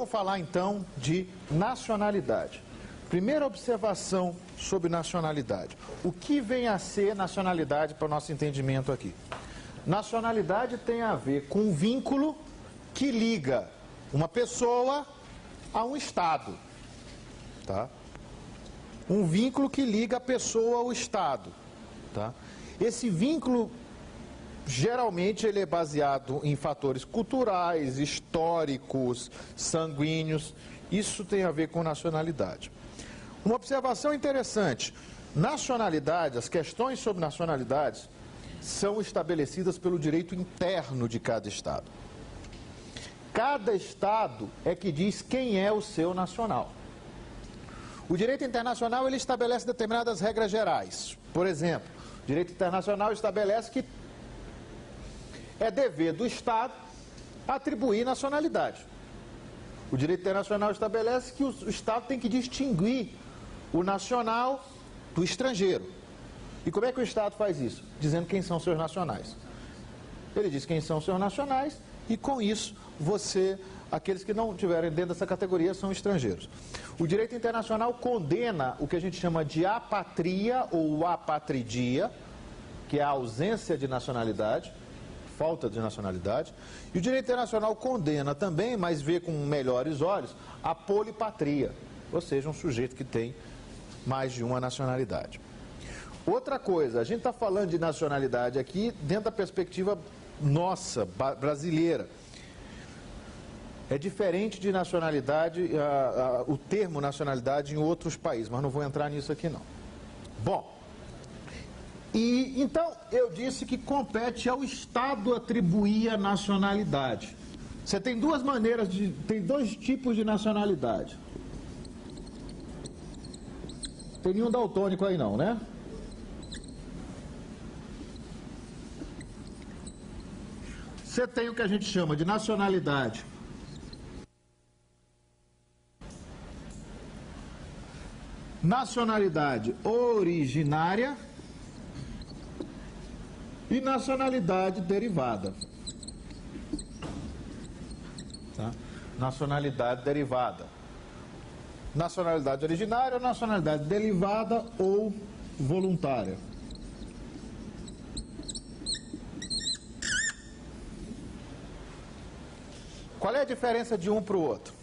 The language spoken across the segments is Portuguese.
Vamos falar então de nacionalidade. Primeira observação sobre nacionalidade. O que vem a ser nacionalidade para o nosso entendimento aqui? Nacionalidade tem a ver com um vínculo que liga uma pessoa a um Estado. Tá? Um vínculo que liga a pessoa ao Estado. Tá? Esse vínculo, geralmente, ele é baseado em fatores culturais, históricos, sanguíneos. Isso tem a ver com nacionalidade. Uma observação interessante. Nacionalidade, as questões sobre nacionalidades são estabelecidas pelo direito interno de cada Estado. Cada Estado é que diz quem é o seu nacional. O direito internacional ele estabelece determinadas regras gerais. Por exemplo, o direito internacional estabelece que é dever do Estado atribuir nacionalidade. O direito internacional estabelece que o Estado tem que distinguir o nacional do estrangeiro. E como é que o Estado faz isso? Dizendo quem são seus nacionais. Ele diz quem são seus nacionais e com isso aqueles que não estiverem dentro dessa categoria são estrangeiros. O direito internacional condena o que a gente chama de apatria ou apatridia, que é a ausência de nacionalidade, falta de nacionalidade. E o direito internacional condena também, mas vê com melhores olhos, a polipatria, ou seja, um sujeito que tem mais de uma nacionalidade. Outra coisa, a gente está falando de nacionalidade aqui dentro da perspectiva nossa, brasileira. É diferente de nacionalidade, o termo nacionalidade em outros países, mas não vou entrar nisso aqui não. Bom, então eu disse que compete ao Estado atribuir a nacionalidade. Você tem tem dois tipos de nacionalidade. Tem nenhum daltônico aí não, né? Você tem o que a gente chama de nacionalidade originária e nacionalidade derivada. Tá? Nacionalidade derivada. Nacionalidade originária, nacionalidade derivada ou voluntária. Qual é a diferença de um para o outro?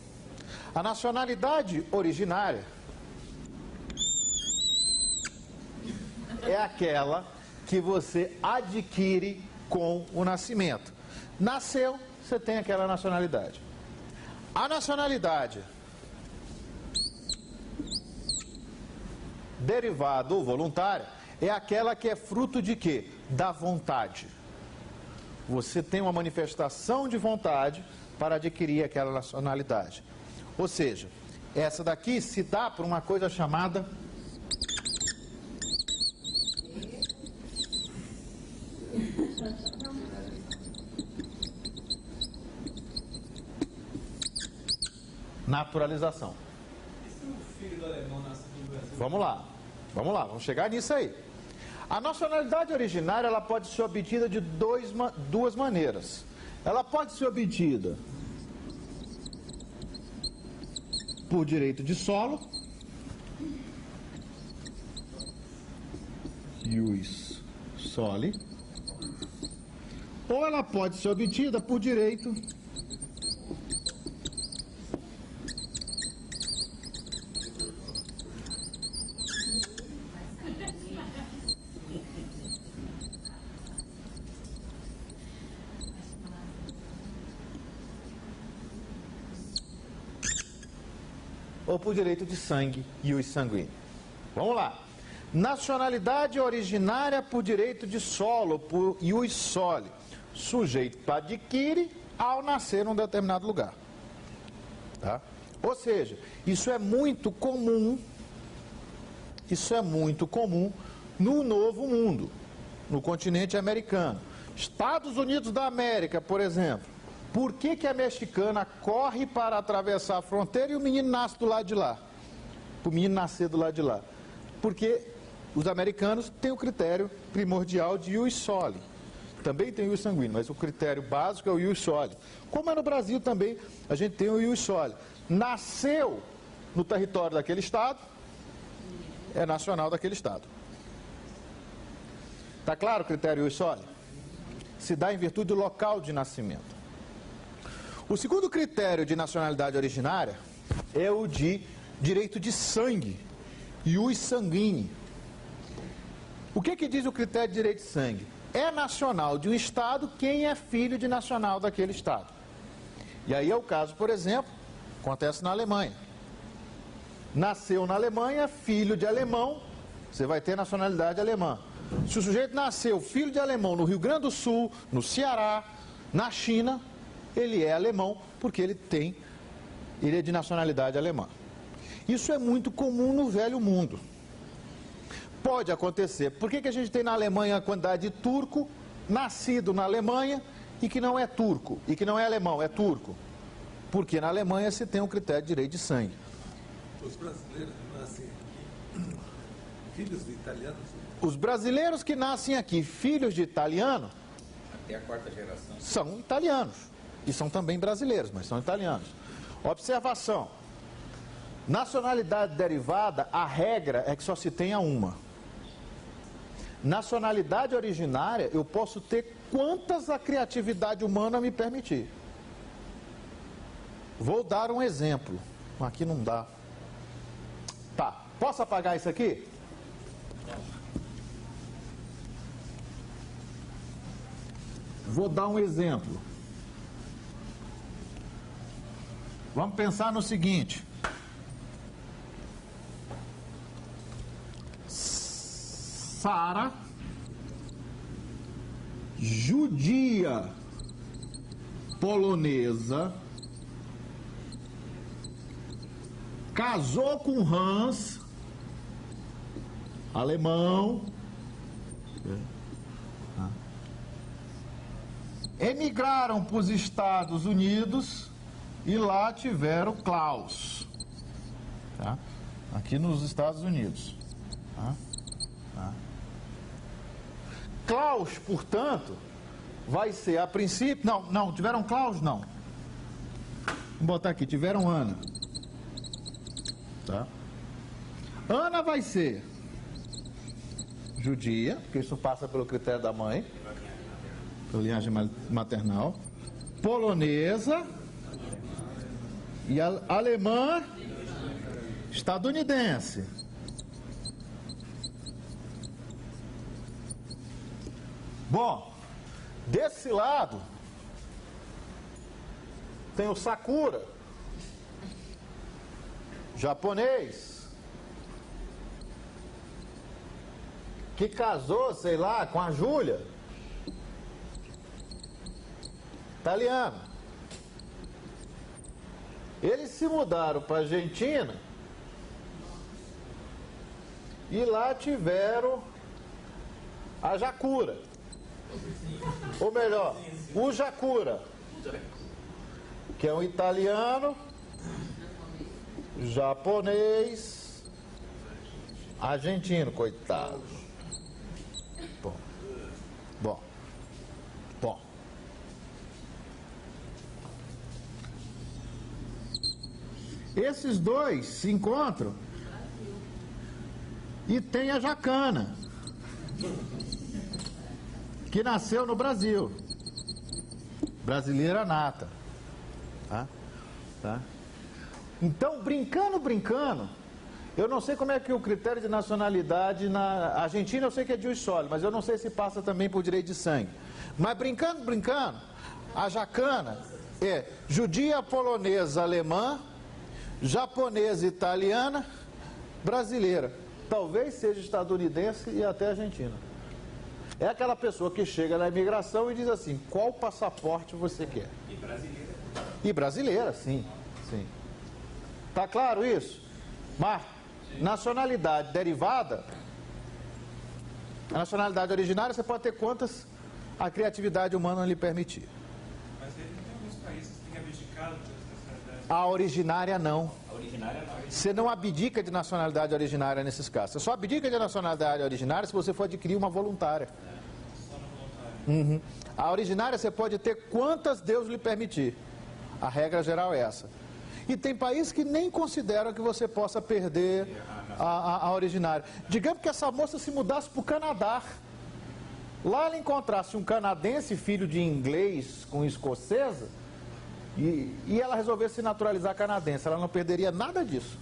A nacionalidade originária é aquela que você adquire com o nascimento. Nasceu, você tem aquela nacionalidade. A nacionalidade derivada ou voluntária é aquela que é fruto de quê? Da vontade. Você tem uma manifestação de vontade para adquirir aquela nacionalidade. Ou seja, essa daqui se dá por uma coisa chamada naturalização. Vamos lá, vamos chegar nisso aí. A nacionalidade originária ela pode ser obtida de duas maneiras. Ela pode ser obtida por direito de solo, ius soli, ou ela pode ser obtida por direito de sangue, ius sanguíneo. Vamos lá. Nacionalidade originária por direito de solo, por ius soli. Sujeito adquire ao nascer num determinado lugar. Tá? Ou seja, isso é muito comum no Novo Mundo, no continente americano. Estados Unidos da América, por exemplo. Por que a mexicana corre para atravessar a fronteira e o menino nasce do lado de lá? O menino nascer do lado de lá. Porque os americanos têm o critério primordial de ius soli. também tem ius sanguíneo, mas o critério básico é o ius soli. Como é no Brasil também, a gente tem o ius soli. Nasceu no território daquele estado, é nacional daquele estado. Está claro o critério ius soli? Se dá em virtude do local de nascimento. O segundo critério de nacionalidade originária é o de direito de sangue, ius sanguíneo. O que diz o critério de direito de sangue? É nacional de um estado quem é filho de nacional daquele estado. E aí é o caso, por exemplo, acontece na Alemanha. Nasceu na Alemanha, filho de alemão, você vai ter nacionalidade alemã. Se o sujeito nasceu filho de alemão no Rio Grande do Sul, no Ceará, na China, ele é alemão porque ele é de nacionalidade alemã. Isso é muito comum no velho mundo. Pode acontecer. Por que a gente tem na Alemanha a quantidade de turco nascido na Alemanha e que não é turco, e que não é alemão, é turco? Porque na Alemanha se tem um critério de direito de sangue. Os brasileiros que nascem aqui, filhos de italianos? Os brasileiros que nascem aqui, filhos de italiano, até a quarta geração, são italianos. E são também brasileiros, mas são italianos. Observação. Nacionalidade derivada, a regra é que só se tenha uma. Nacionalidade originária, eu posso ter quantas a criatividade humana me permitir. Vou dar um exemplo. Aqui não dá. Tá, posso apagar isso aqui? Vou dar um exemplo. Vamos pensar no seguinte. Sara, judia polonesa, casou com Hans, alemão, emigraram para os Estados Unidos e lá tiveram Klaus, tá? Aqui nos Estados Unidos. Tá? Tá? Klaus, portanto, vai ser a princípio... Não, tiveram Klaus? Não. Vamos botar aqui, tiveram Ana. Tá? Ana vai ser judia, porque isso passa pelo critério da mãe, pela linhagem maternal, polonesa e alemã estadunidense. Bom, desse lado tem o Sakura, japonês, que casou, sei lá, com a Júlia, italiano. Eles se mudaram para a Argentina e lá tiveram a Jacura. Ou melhor, o Jacura, que é um italiano, japonês, argentino, coitado. Bom. Esses dois se encontram e tem a Jacana, que nasceu no Brasil, brasileira nata, tá? Então, brincando, eu não sei como é que o critério de nacionalidade na Argentina, eu sei que é ius soli, mas eu não sei se passa também por direito de sangue. Mas brincando, a Jacana é judia, polonesa, alemã, japonesa, italiana, brasileira. Talvez seja estadunidense e até argentina. É aquela pessoa que chega na imigração e diz assim, qual passaporte você quer? E brasileira. E brasileira, sim. Tá claro isso? Mas, nacionalidade derivada, a nacionalidade originária, você pode ter quantas a criatividade humana lhe permitir. Mas ele tem alguns países que têm abdicado de nacionalidade. A originária não. A originária não. Você não abdica de nacionalidade originária nesses casos. Você só abdica de nacionalidade originária se você for adquirir uma voluntária. Só no voluntário. Uhum. A originária você pode ter quantas Deus lhe permitir. A regra geral é essa. E tem países que nem consideram que você possa perder a originária. Digamos que essa moça se mudasse para o Canadá. Lá ela encontrasse um canadense, filho de inglês com escocesa, e ela resolvesse se naturalizar canadense. Ela não perderia nada disso.